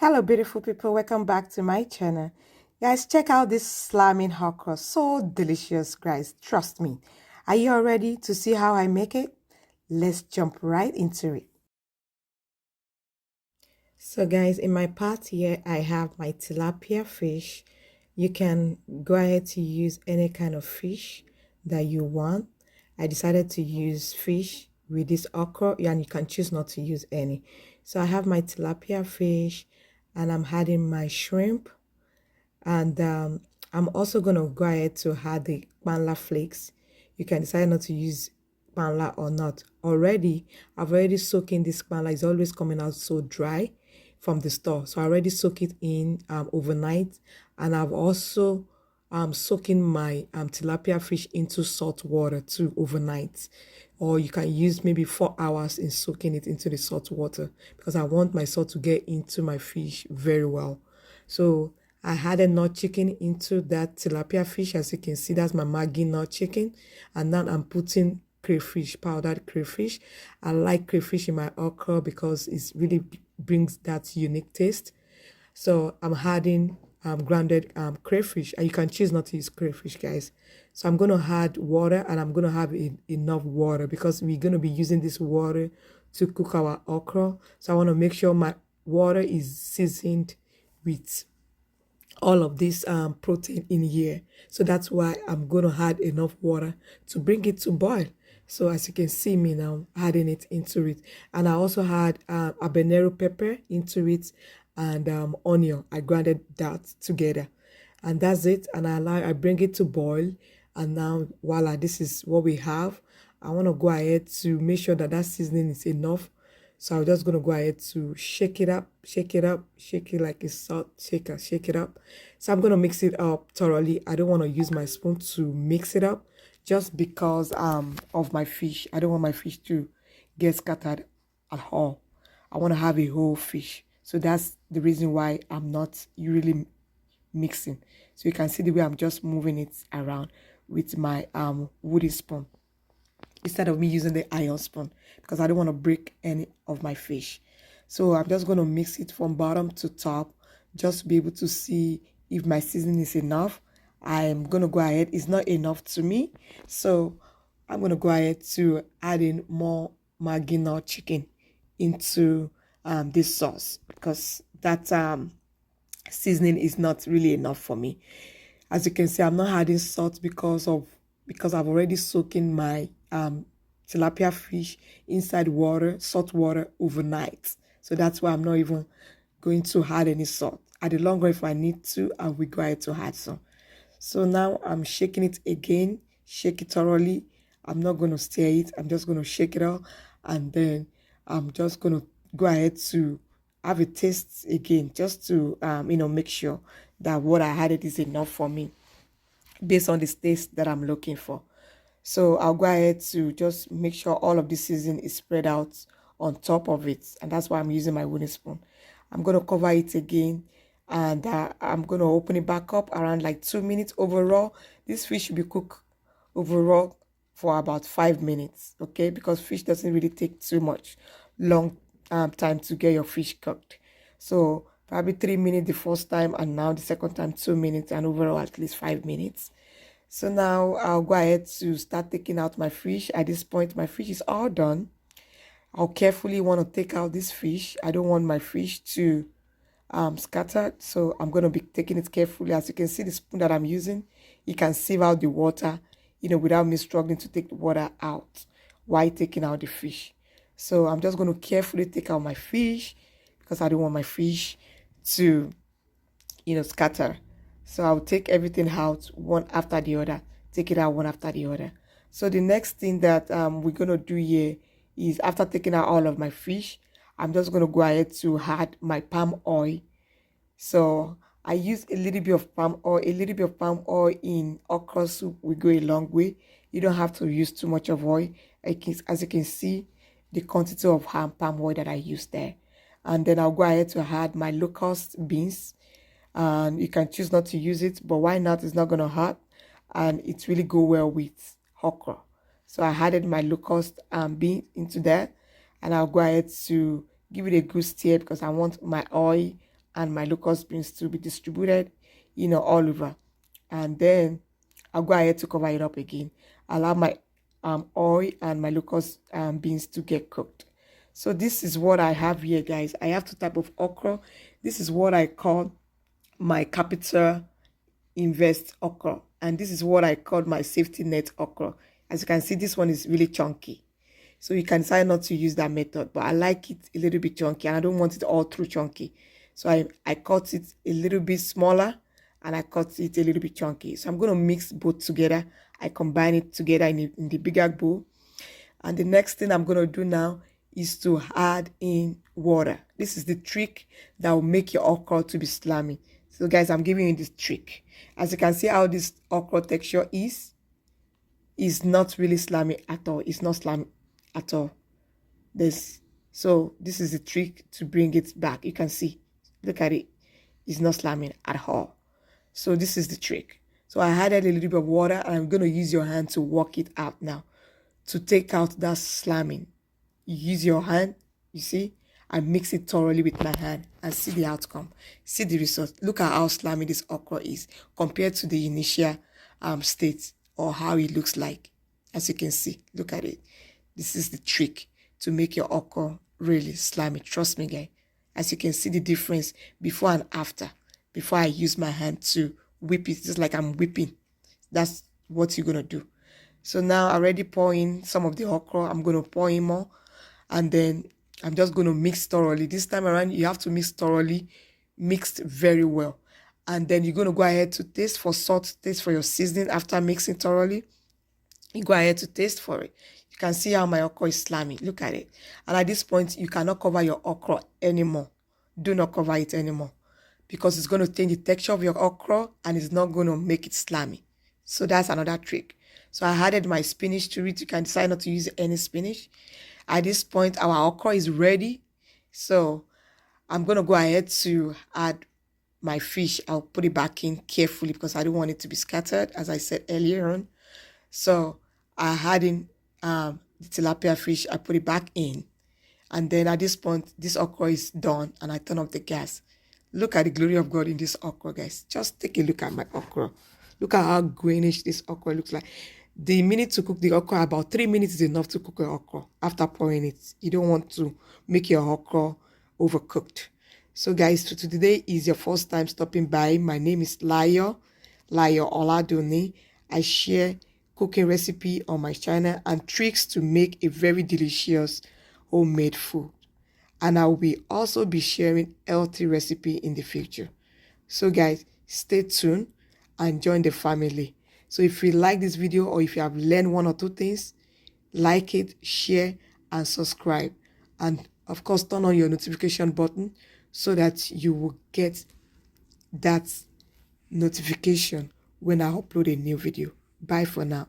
Hello beautiful people, welcome back to my channel. Guys, check out this slamming okra. So delicious, guys, trust me. Are you all ready to see how I make it? Let's jump right into it. So guys, in my pot here I have my tilapia fish. You can go ahead to use any kind of fish that you want. I decided to use fish with this okra, and you can choose not to use any. So I have my tilapia fish and I'm adding my shrimp, and I'm also going to go ahead to add the Panla flakes. You can decide not to use Panla or not. I've already soaked in this Panla. It's always coming out so dry from the store. So I already soak it in overnight. And I've also soaking my tilapia fish into salt water too overnight. Or you can use maybe 4 hours in soaking it into the salt water, because I want my salt to get into my fish very well. So I added nut chicken into that tilapia fish. As you can see, that's my Maggi nut chicken. And now I'm putting crayfish, powdered crayfish. I like crayfish in my okra because it really brings that unique taste. So I'm adding grounded crayfish, and you can choose not to use crayfish, guys. So I'm going to add water, and I'm going to have enough water because we're going to be using this water to cook our okra. So I want to make sure my water is seasoned with all of this protein in here. So that's why I'm going to add enough water to bring it to boil. So as you can see me now adding it into it, and I also had habanero pepper into it, and onion. I grounded that together, and that's it. And I bring it to boil, and now voila, this is what we have. I want to go ahead to make sure that that seasoning is enough. So I'm just going to go ahead to shake it up, shake it up, shake it like a salt shaker, shake it up. So I'm going to mix it up thoroughly. I don't want to use my spoon to mix it up just because of my fish. I don't want my fish to get scattered at all. I want to have a whole fish. So that's the reason why I'm not really mixing. So you can see the way I'm just moving it around with my wooden spoon, instead of me using the iron spoon, because I don't want to break any of my fish. So I'm just going to mix it from bottom to top, just to be able to see if my seasoning is enough. I'm going to go ahead. It's not enough to me, so I'm going to go ahead to add in more Maggi nut chicken into this sauce, because that seasoning is not really enough for me. As you can see, I'm not adding salt because I've already soaked in my tilapia fish inside water, salt water, overnight. So that's why I'm not even going to add any salt. At the long run, if I need to, I will go ahead to add some. So now I'm shaking it again, shake it thoroughly. I'm not going to stir it. I'm just going to shake it out, and then I'm just going to go ahead to have a taste again, just to make sure that what I added is enough for me based on the taste that I'm looking for. So I'll go ahead to just make sure all of this seasoning is spread out on top of it, and that's why I'm using my wooden spoon. I'm going to cover it again, and I'm going to open it back up around like 2 minutes overall. This fish should be cooked overall for about 5 minutes, okay, because fish doesn't really take too much long time to get your fish cooked. So probably 3 minutes the first time, and now the second time 2 minutes, and overall at least 5 minutes. So now I'll go ahead to start taking out my fish. At this point, my fish is all done. I'll carefully want to take out this fish. I don't want my fish to scatter, so I'm going to be taking it carefully. As you can see, the spoon that I'm using, you can sieve out the water, without me struggling to take the water out while taking out the fish. So I'm just going to carefully take out my fish, because I don't want my fish to, scatter. So I'll take everything out one after the other, take it out one after the other. So the next thing that we're going to do here is, after taking out all of my fish, I'm just going to go ahead to add my palm oil. So I use a little bit of palm oil. A little bit of palm oil in okra soup will go a long way. You don't have to use too much of oil. As you can see, the quantity of palm oil that I use there. And then I'll go ahead to add my locust beans. And you can choose not to use it, but why not? It's not going to hurt, and it really go well with okra. So I added my locust bean into that, and I'll go ahead to give it a good stir, because I want my oil and my locust beans to be distributed, all over. And then I'll go ahead to cover it up again. Allow my oil and my locust beans to get cooked. So this is what I have here, guys. I have two types of okra. This is what I call my capital invest okra, and this is what I call my safety net okra. As you can see, this one is really chunky, so you can decide not to use that method, but I like it a little bit chunky and I don't want it all through chunky. So I cut it a little bit smaller and I cut it a little bit chunky. So I'm going to mix both together. I combine it together in the bigger bowl. And the next thing I'm going to do now is to add in water. This is the trick that will make your okra to be slimy. So guys, I'm giving you this trick. As you can see how this okra texture is not really slimy at all. It's not slimy at all. So this is the trick to bring it back. You can see, look at it. It's not slimy at all. So this is the trick. So I added a little bit of water and I'm going to use your hand to work it out now to take out that slamming. You use your hand, you see, and mix it thoroughly with my hand and see the outcome. See the result. Look at how slimy this okra is compared to the initial state, or how it looks like. As you can see, look at it. This is the trick to make your okra really slimy. Trust me, guys. As you can see the difference before and after. Before I use my hand to whip it, just like I'm whipping. That's what you're going to do. So now I already pour in some of the okra. I'm going to pour in more. And then I'm just going to mix thoroughly. This time around, you have to mix thoroughly. Mixed very well. And then you're going to go ahead to taste for salt, taste for your seasoning after mixing thoroughly. You go ahead to taste for it. You can see how my okra is slimy. Look at it. And at this point, you cannot cover your okra anymore. Do not cover it anymore, because it's going to change the texture of your okra and it's not going to make it slimy. So that's another trick. So I added my spinach to it. You can decide not to use any spinach. At this point, our okra is ready. So I'm going to go ahead to add my fish. I'll put it back in carefully because I don't want it to be scattered, as I said earlier on. So I add in the tilapia fish. I put it back in. And then at this point, this okra is done and I turn off the gas. Look at the glory of God in this okra, guys. Just take a look at my okra. Look at how greenish this okra looks like. The minute to cook the okra, about 3 minutes is enough to cook your okra after pouring it. You don't want to make your okra overcooked. So guys, so today is your first time stopping by. My name is Layo Oladuni. I share cooking recipe on my channel and tricks to make a very delicious homemade food. And I will also be sharing healthy recipe in the future. So guys, stay tuned and join the family. So if you like this video or if you have learned one or two things, like it, share, and subscribe. And of course, turn on your notification button so that you will get that notification when I upload a new video. Bye for now.